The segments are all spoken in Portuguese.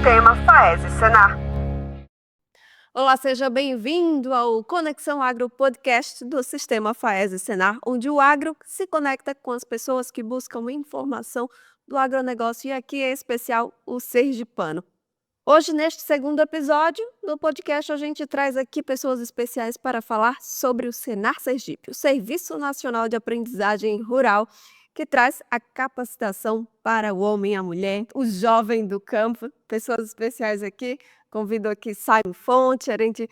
Sistema FAESE-Senar. Olá, seja bem-vindo ao Conexão Agro Podcast do Sistema FAESE-Senar, onde o agro se conecta com as pessoas que buscam informação do agronegócio, e aqui é especial o Sergipano. Hoje, neste segundo episódio do podcast, a gente traz aqui pessoas especiais para falar sobre o Senar Sergipe, o Serviço Nacional de Aprendizagem Rural, que traz a capacitação para o homem e a mulher, o jovem do campo. Pessoas especiais aqui. Convido aqui Simon Fonte, gerente,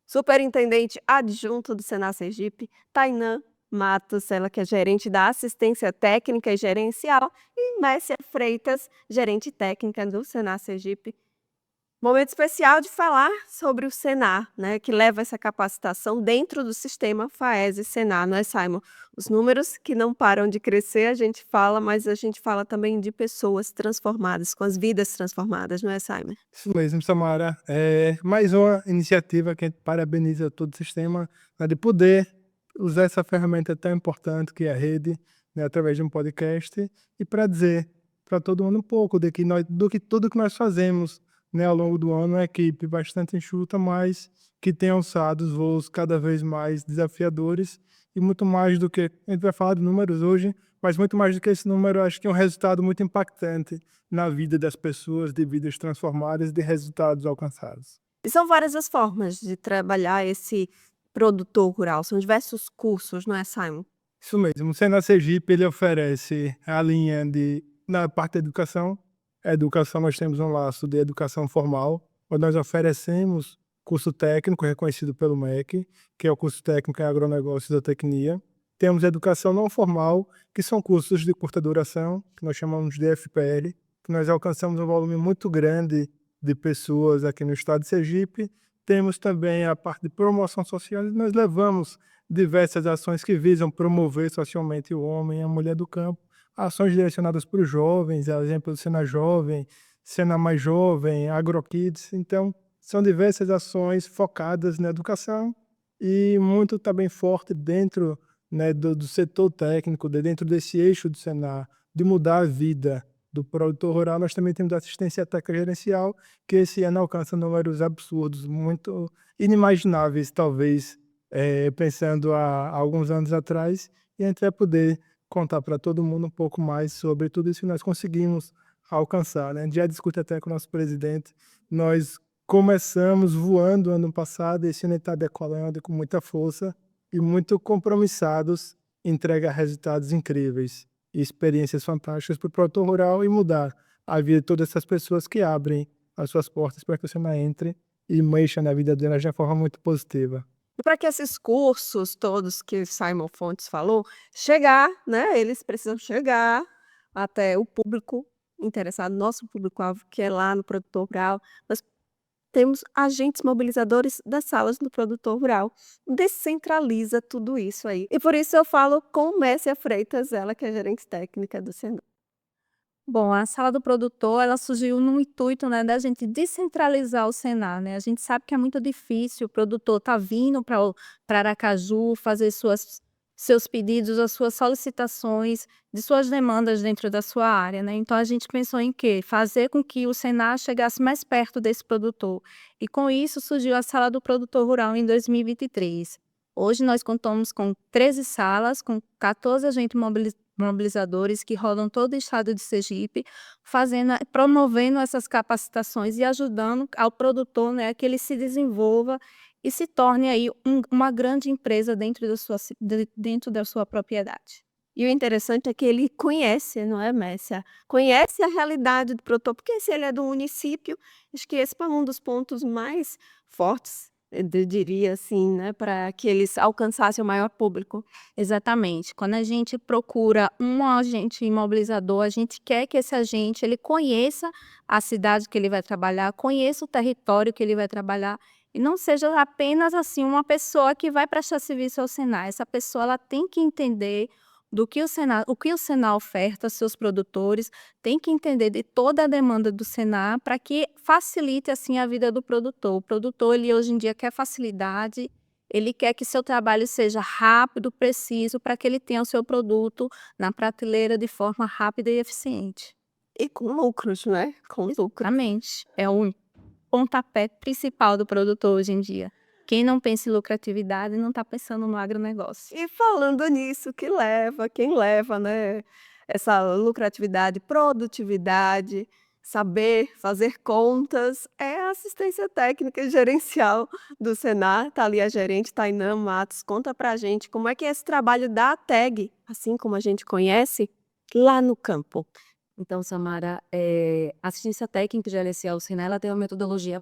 superintendente adjunto do Senar Sergipe, Tainã Matos, ela que é gerente da assistência técnica e gerencial, e Messia Freitas, gerente técnica do Senar Sergipe. Momento especial de falar sobre o Senar, né, que leva essa capacitação dentro do sistema FAESE-Senar, não é, Simon? Os números que não param de crescer, a gente fala, mas a gente fala também de pessoas transformadas, com as vidas transformadas, não é, Simon? Isso mesmo, Samara. É mais uma iniciativa que a gente parabeniza todo o sistema, né, de poder usar essa ferramenta tão importante que é a rede, né, através de um podcast, e para dizer para todo mundo um pouco do que tudo que nós fazemos, né, ao longo do ano, uma equipe bastante enxuta, mas que tem alçado os voos cada vez mais desafiadores, e muito mais do que, a gente vai falar de números hoje, mas muito mais do que esse número, acho que é um resultado muito impactante na vida das pessoas, de vidas transformadas, de resultados alcançados. E são várias as formas de trabalhar esse produtor rural, são diversos cursos, não é, Simon? Isso mesmo, o Senar Sergipe ele oferece a linha na parte da educação. A educação, nós temos um laço de educação formal, onde nós oferecemos curso técnico reconhecido pelo MEC, que é o curso técnico em agronegócio e zootecnia. Temos educação não formal, que são cursos de curta duração, que nós chamamos de FPL, que nós alcançamos um volume muito grande de pessoas aqui no estado de Sergipe. Temos também a parte de promoção social, e nós levamos diversas ações que visam promover socialmente o homem e a mulher do campo, ações direcionadas para os jovens, a exemplo do Senar Jovem, Senar Mais Jovem, AgroKids. Então, são diversas ações focadas na educação e muito também forte dentro, né, do setor técnico, dentro desse eixo do Senar, de mudar a vida do produtor rural. Nós também temos assistência técnica gerencial, que esse ano alcança números absurdos, muito inimagináveis, talvez, pensando há alguns anos atrás, e a gente vai poder contar para todo mundo um pouco mais sobre tudo isso que nós conseguimos alcançar, né? A gente já discute até com o nosso presidente. Nós começamos voando ano passado, esse ano está decolando com muita força e muito compromissados em entregar resultados incríveis e experiências fantásticas para o produtor rural e mudar a vida de todas essas pessoas que abrem as suas portas para que você não entre e mexa na vida delas de uma forma muito positiva. E para que esses cursos todos que Simon Fontes falou, chegar, né, eles precisam chegar até o público interessado, nosso público-alvo, que é lá no produtor rural. Nós temos agentes mobilizadores das salas do produtor rural. Descentraliza tudo isso aí. E por isso eu falo com Messia Freitas, ela que é gerente técnica do Senar. Bom, a sala do produtor, ela surgiu no intuito, né, da gente descentralizar o Senar, né? A gente sabe que é muito difícil, o produtor tá vindo para Aracaju fazer seus pedidos, as suas solicitações, de suas demandas dentro da sua área, né? Então a gente pensou em quê? Fazer com que o Senar chegasse mais perto desse produtor. E com isso surgiu a sala do produtor rural em 2023. Hoje nós contamos com 13 salas, com 14 agentes mobilizadores que rodam todo o estado de Sergipe, promovendo essas capacitações e ajudando ao produtor, né, que ele se desenvolva e se torne aí uma grande empresa dentro da sua propriedade. E o interessante é que ele conhece, não é, Messia? Conhece a realidade do produtor, porque se ele é do município, acho que esse é um dos pontos mais fortes, eu diria assim, né, para que eles alcançassem o maior público. Exatamente. Quando a gente procura um agente imobilizador, a gente quer que esse agente ele conheça a cidade que ele vai trabalhar, conheça o território que ele vai trabalhar, e não seja apenas assim uma pessoa que vai prestar serviço ao Senar. Essa pessoa ela tem que entender o que o Senar oferta aos seus produtores, tem que entender de toda a demanda do Senar para que facilite assim a vida do produtor. O produtor ele hoje em dia quer facilidade, ele quer que seu trabalho seja rápido, preciso, para que ele tenha o seu produto na prateleira de forma rápida e eficiente. E com lucros, né? Com lucro. Exatamente. É o pontapé principal do produtor hoje em dia. Quem não pensa em lucratividade não está pensando no agronegócio. E falando nisso, quem leva, né, essa lucratividade, produtividade, saber fazer contas, é a assistência técnica e gerencial do Senar. Tá ali a gerente Tainã Matos. Conta pra gente como é que é esse trabalho da TAG, assim como a gente conhece, lá no campo. Então, Samara, a assistência técnica gerencial do Senar, ela tem uma metodologia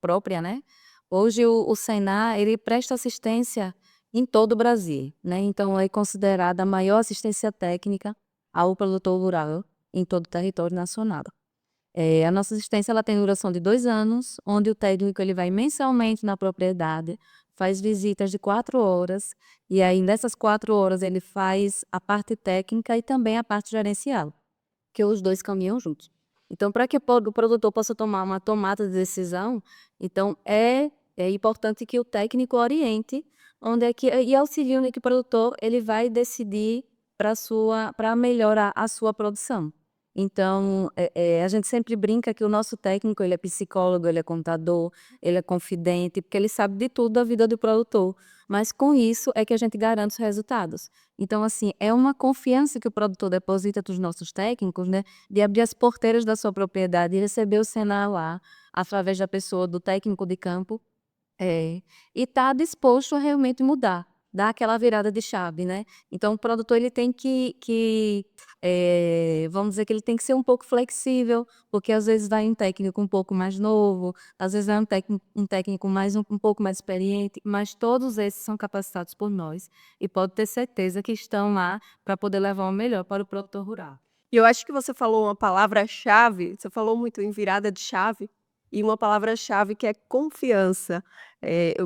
própria, né? Hoje o Senar, ele presta assistência em todo o Brasil, né? Então, é considerada a maior assistência técnica ao produtor rural em todo o território nacional. A nossa assistência, ela tem duração de 2 anos, onde o técnico ele vai mensalmente na propriedade, faz visitas de 4 horas, e aí nessas 4 horas ele faz a parte técnica e também a parte gerencial, que os dois caminham juntos. Então, para que o produtor possa tomar uma tomada de decisão, então é importante que o técnico oriente onde é que e auxilie onde é que o produtor ele vai decidir para melhorar a sua produção. Então, a gente sempre brinca que o nosso técnico ele é psicólogo, ele é contador, ele é confidente, porque ele sabe de tudo da vida do produtor. Mas com isso é que a gente garante os resultados. Então, assim, é uma confiança que o produtor deposita dos nossos técnicos, né, de abrir as porteiras da sua propriedade e receber o Senar lá, através da pessoa, do técnico de campo, e tá disposto a realmente mudar, dar aquela virada de chave, né. Então o produtor ele tem vamos dizer que ele tem que ser um pouco flexível, porque às vezes vai um técnico um pouco mais novo, às vezes vai um técnico mais um pouco mais experiente, mas todos esses são capacitados por nós e pode ter certeza que estão lá para poder levar o melhor para o produtor rural. E eu acho que você falou uma palavra-chave, você falou muito em virada de chave, e uma palavra-chave que é confiança.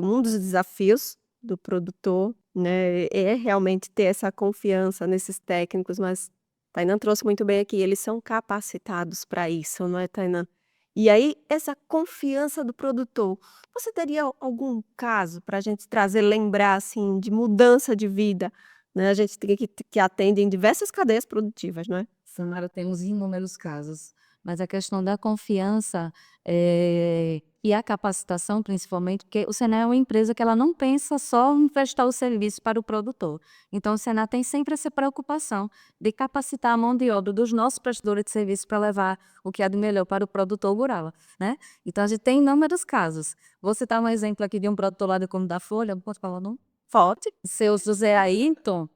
Um dos desafios do produtor, né, é realmente ter essa confiança nesses técnicos, mas Tainan trouxe muito bem aqui, eles são capacitados para isso, não é, Tainan? E aí, essa confiança do produtor, você teria algum caso para a gente trazer, lembrar, assim, de mudança de vida, né? A gente tem que atende em diversas cadeias produtivas, não é? Samara, temos inúmeros casos, mas a questão da confiança, e a capacitação principalmente, porque o Senar é uma empresa que ela não pensa só em prestar o serviço para o produtor. Então o Senar tem sempre essa preocupação de capacitar a mão de obra dos nossos prestadores de serviço para levar o que há de melhor para o produtor rural, né. Então a gente tem inúmeros casos. Vou citar um exemplo aqui de um produtor lá do Cume da Folha, pode falar o nome? Forte. Seu José Ailton,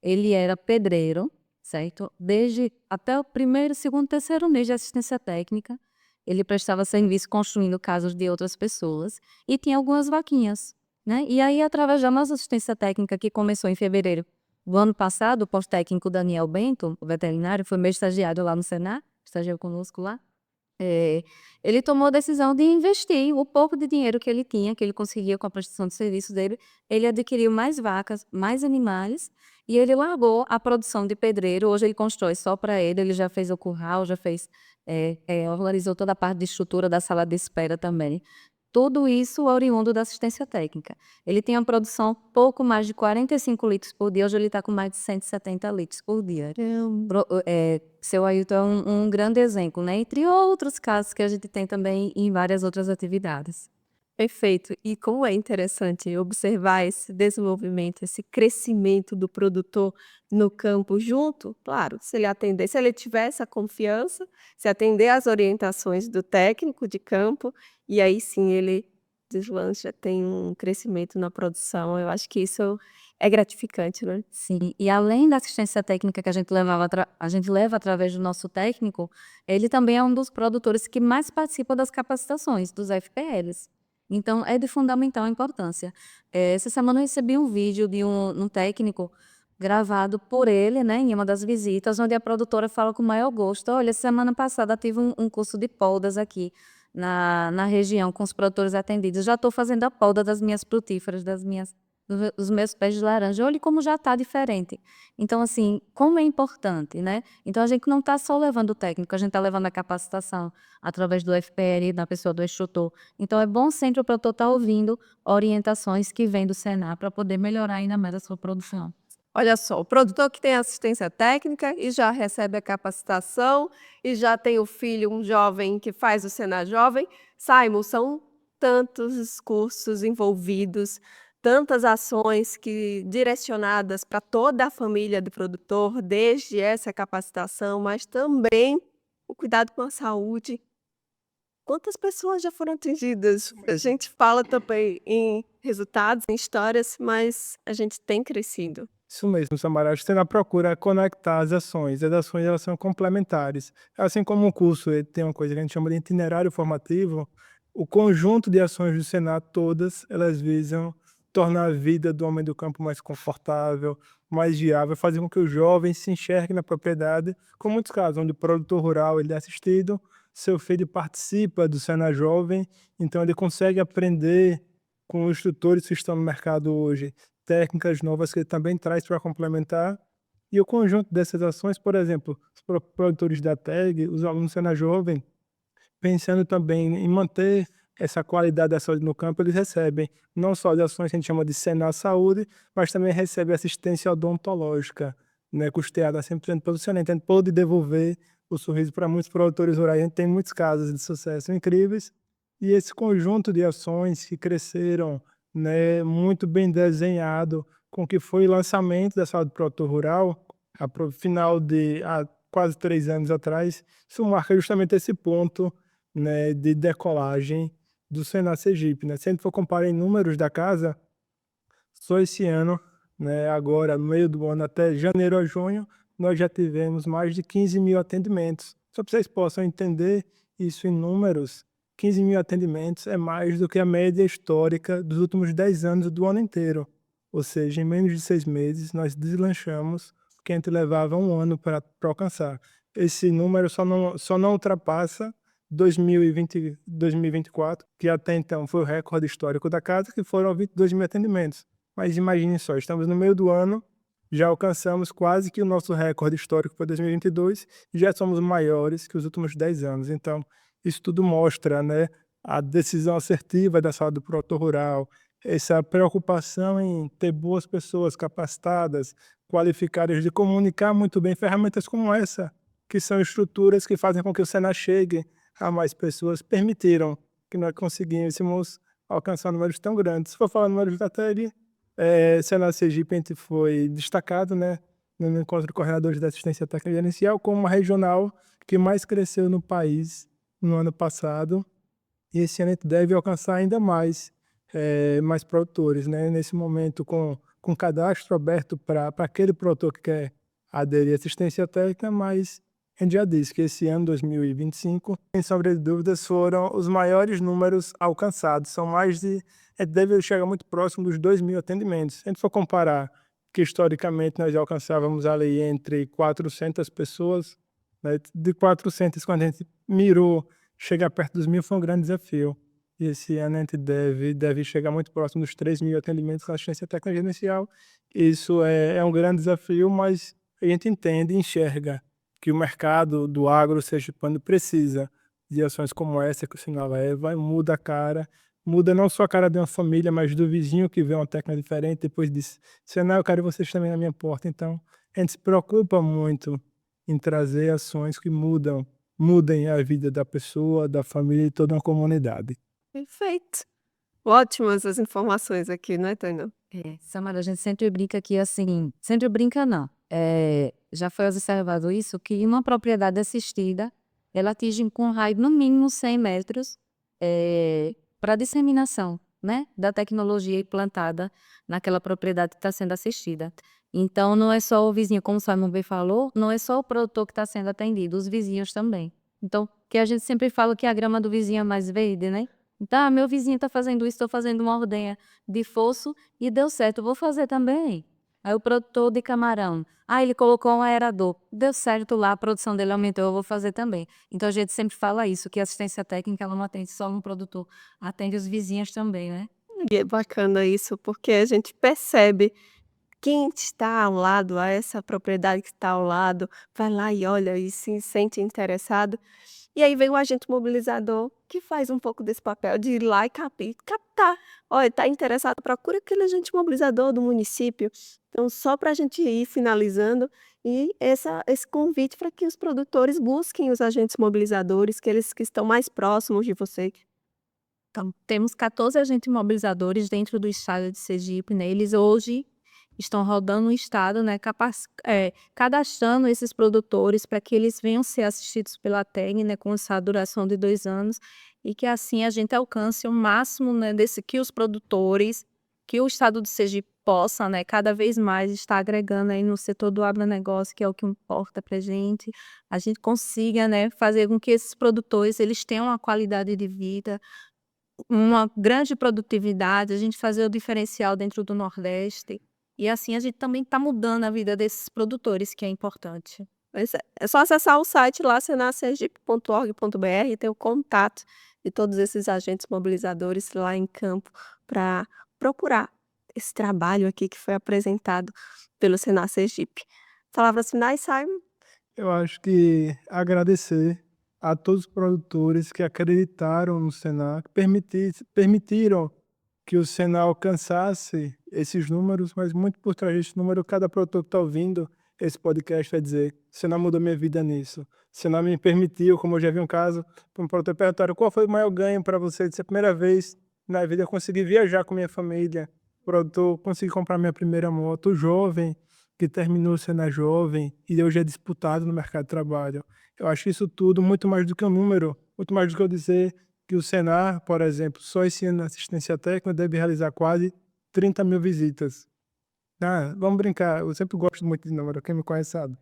ele era pedreiro, certo? Desde até o primeiro, segundo, terceiro mês de assistência técnica, ele prestava serviço construindo casas de outras pessoas e tinha algumas vaquinhas, né? E aí, através da nossa assistência técnica, que começou em fevereiro do ano passado, o pós-técnico Daniel Bento, o veterinário, foi meu estagiário lá no Senar, estagiou conosco lá. Ele tomou a decisão de investir o pouco de dinheiro que ele tinha, que ele conseguia com a prestação de serviço dele, ele adquiriu mais vacas, mais animais, e ele largou a produção de pedreiro. Hoje ele constrói só para ele já fez o curral, já fez, organizou toda a parte de estrutura da sala de espera também. Tudo isso oriundo da assistência técnica. Ele tinha uma produção pouco mais de 45 litros por dia, hoje ele está com mais de 170 litros por dia. Seu Ailton é um grande exemplo, né? Entre outros casos que a gente tem também em várias outras atividades. Perfeito. E como é interessante observar esse desenvolvimento, esse crescimento do produtor no campo junto, claro, se ele atender, se ele tiver essa confiança, se atender às orientações do técnico de campo, e aí sim ele deslancha, tem um crescimento na produção. Eu acho que isso é gratificante, né? Sim, e além da assistência técnica que a gente leva através do nosso técnico, ele também é um dos produtores que mais participa das capacitações, dos FPLs. Então, é de fundamental importância. Essa semana eu recebi um vídeo de um técnico gravado por ele, né, em uma das visitas, onde a produtora fala com o maior gosto: olha, semana passada tive um curso de podas aqui na região, com os produtores atendidos. Já estou fazendo a poda das minhas frutíferas, dos meus pés de laranja. Olha como já está diferente. Então, assim, como é importante, né? Então, a gente não está só levando o técnico, a gente está levando a capacitação através do FPL, da pessoa do instrutor. Então, é bom sempre o produtor estar ouvindo orientações que vêm do Senar para poder melhorar ainda mais a sua produção. Olha só, o produtor que tem assistência técnica e já recebe a capacitação e já tem o filho, um jovem que faz o Senar Jovem. Simon, são tantos os cursos envolvidos, tantas ações que direcionadas para toda a família do produtor, desde essa capacitação, mas também o cuidado com a saúde. Quantas pessoas já foram atingidas? A gente fala também em resultados, em histórias, mas a gente tem crescido. Isso mesmo, Samara. Acho que você na procura conectar as ações. As ações elas são complementares. Assim como o curso ele tem uma coisa que a gente chama de itinerário formativo, o conjunto de ações do Senado, todas, elas visam tornar a vida do homem do campo mais confortável, mais viável, fazer com que o jovem se enxergue na propriedade, como muitos casos, onde o produtor rural ele é assistido, seu filho participa do Senar Jovem, então ele consegue aprender com os instrutores que estão no mercado hoje, técnicas novas que ele também traz para complementar. E o conjunto dessas ações, por exemplo, os produtores da TEG, os alunos do Senar Jovem, pensando também em manter essa qualidade da saúde no campo, eles recebem não só as ações que a gente chama de Senar Saúde, mas também recebem assistência odontológica, né, custeada 100% pelo Senar. Então, pode devolver o sorriso para muitos produtores rurais. A gente tem muitos casos de sucesso incríveis. E esse conjunto de ações que cresceram, né, muito bem desenhado, com que foi o lançamento da saúde do produtor rural, final de há quase 3 anos atrás, isso marca justamente esse ponto, né, de decolagem do Senar Sergipe, né? Se a gente for comparar em números da casa, só esse ano, né, agora no meio do ano até janeiro a junho, nós já tivemos mais de 15 mil atendimentos. Só para vocês possam entender isso em números, 15 mil atendimentos é mais do que a média histórica dos últimos 10 anos do ano inteiro. Ou seja, em menos de 6 meses, nós deslanchamos o que a gente levava um ano para alcançar. Esse número só não ultrapassa 2024, que até então foi o recorde histórico da casa, que foram 22 mil atendimentos. Mas imagine só, estamos no meio do ano, já alcançamos quase que o nosso recorde histórico para 2022 e já somos maiores que os últimos 10 anos. Então, isso tudo mostra, né, a decisão assertiva da saúde do produtor rural, essa preocupação em ter boas pessoas capacitadas, qualificadas, de comunicar muito bem ferramentas como essa, que são estruturas que fazem com que o Senar chegue a mais pessoas, permitiram que nós conseguíssemos alcançar números tão grandes. Se for falar números da TEG, Senar Sergipe a gente foi destacado, né, no encontro de coordenadores da assistência técnica gerencial como uma regional que mais cresceu no país no ano passado. E esse ano a gente deve alcançar ainda mais, mais produtores, né? Nesse momento, com cadastro aberto para aquele produtor que quer aderir à assistência técnica, mas a gente já disse que esse ano, 2025, sem sombra de dúvidas, foram os maiores números alcançados. São mais de... deve chegar muito próximo dos 2 mil atendimentos. Se a gente for comparar que historicamente nós já alcançávamos ali entre 400 pessoas, né? De 400, quando a gente mirou, chegar perto dos 1.000 foi um grande desafio. E esse ano a gente deve chegar muito próximo dos 3 mil atendimentos com assistência técnica gerencial. Isso é um grande desafio, mas a gente entende e enxerga que o mercado do agro sergipano precisa de ações como essa que o Senar leva, muda a cara, muda não só a cara de uma família, mas do vizinho que vê uma técnica diferente, depois diz, Senar, eu quero vocês também na minha porta. Então, a gente se preocupa muito em trazer ações que mudem a vida da pessoa, da família e toda uma comunidade. Perfeito. Ótimas as informações aqui, né, Tainá? Samara, a gente sempre brinca aqui assim, sempre brinca não, já foi observado isso, que em uma propriedade assistida, ela atinge com um raio no mínimo 100 metros para disseminação, né, da tecnologia implantada naquela propriedade que está sendo assistida. Então, não é só o vizinho, como o Simon bem falou, não é só o produtor que está sendo atendido, os vizinhos também. Então, que a gente sempre fala que a grama do vizinho é mais verde, né? Então, meu vizinho está fazendo isso, estou fazendo uma ordenha de fosso e deu certo, eu vou fazer também. Aí o produtor de camarão, ele colocou um aerador, deu certo lá, a produção dele aumentou, eu vou fazer também. Então, a gente sempre fala isso, que a assistência técnica ela não atende só no produtor, atende os vizinhos também, né? E é bacana isso, porque a gente percebe quem está ao lado, a essa propriedade que está ao lado, vai lá e olha e se sente interessado. E aí vem o agente mobilizador, que faz um pouco desse papel de ir lá e captar. Olha, está interessado, procura aquele agente mobilizador do município. Então, só para a gente ir finalizando, e esse convite para que os produtores busquem os agentes mobilizadores, aqueles que estão mais próximos de você. Então, temos 14 agentes mobilizadores dentro do estado de Sergipe, né? Eles hoje estão rodando o estado, né? Cadastrando esses produtores para que eles venham ser assistidos pela TEG, né? Com essa duração de 2 anos, e que assim a gente alcance o máximo, né? Que os produtores, que o estado de Sergipe possa, né? Cada vez mais estar agregando aí no setor do agronegócio, que é o que importa para a gente consiga, né? Fazer com que esses produtores eles tenham uma qualidade de vida, uma grande produtividade, a gente fazer o diferencial dentro do Nordeste. E assim a gente também está mudando a vida desses produtores, que é importante. É só acessar o site lá, senarsergipe.org.br, e ter o contato de todos esses agentes mobilizadores lá em campo para procurar esse trabalho aqui que foi apresentado pelo Senar Sergipe. Palavras finais, Simon? Eu acho que agradecer a todos os produtores que acreditaram no Senar, que permitiram que o Senar alcançasse esses números, mas muito por trás desse número, cada produtor que está ouvindo esse podcast vai dizer: o Senar mudou minha vida nisso. O Senar me permitiu, como eu já vi um caso, um produtor perguntaram: qual foi o maior ganho para você? Disse: a primeira vez na vida eu consegui viajar com minha família. O produtor consegui comprar minha primeira moto. O jovem que terminou o Senar jovem e hoje é disputado no mercado de trabalho. Eu acho isso tudo muito mais do que um número, muito mais do que eu dizer que o Senar, por exemplo, só esse ano na assistência técnica deve realizar quase 30 mil visitas. Vamos brincar, eu sempre gosto muito de número, quem me conhece sabe.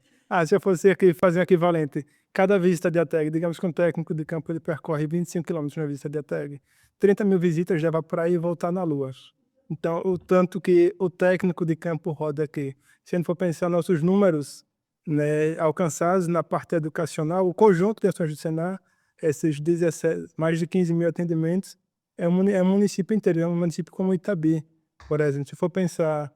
Se eu fosse aqui fazer um equivalente, cada visita de ATEG, digamos que um técnico de campo ele percorre 25 km na visita de ATEG, 30 mil visitas leva para ir e voltar na Lua. Então, o tanto que o técnico de campo roda aqui, se a gente for pensar nossos números, né, alcançados na parte educacional, o conjunto de ações do Senar, esses 17, mais de 15 mil atendimentos, é um município inteiro, é um município como Itabi, por exemplo. Se for pensar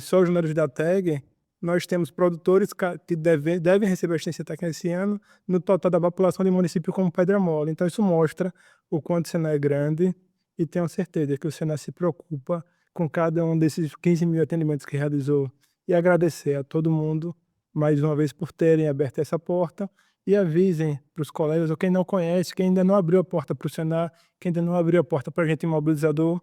só os números da TEG, nós temos produtores que devem receber assistência técnica esse ano, no total da população de município como Pedra Mole. Então, isso mostra o quanto o Senar é grande, e tenho certeza que o Senar se preocupa com cada um desses 15 mil atendimentos que realizou. E agradecer a todo mundo, mais uma vez, por terem aberto essa porta, e avisem para os colegas, ou quem não conhece, quem ainda não abriu a porta para o Senar, quem ainda não abriu a porta para a gente mobilizador,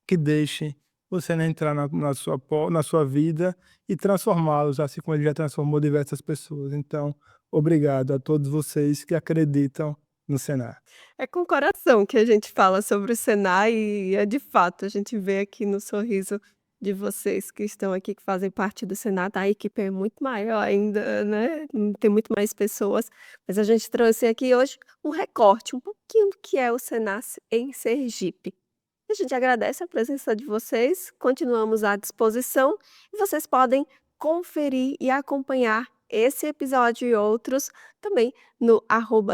que deixe o Senar entrar na sua vida e transformá-los, assim como ele já transformou diversas pessoas. Então, obrigado a todos vocês que acreditam no Senar. É com o coração que a gente fala sobre o Senar, e é de fato, a gente vê aqui no sorriso de vocês que estão aqui, que fazem parte do Senar. A equipe é muito maior ainda, né? Tem muito mais pessoas, mas a gente trouxe aqui hoje um recorte, um pouquinho do que é o Senar em Sergipe. A gente agradece a presença de vocês, continuamos à disposição, e vocês podem conferir e acompanhar esse episódio e outros também no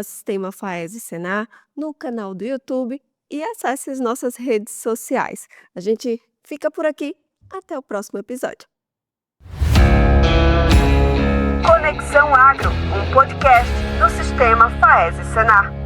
@Sistema FAESE Senar, no canal do YouTube, e acesse as nossas redes sociais. A gente fica por aqui, até o próximo episódio. Conexão Agro, um podcast do Sistema FAESE Senar.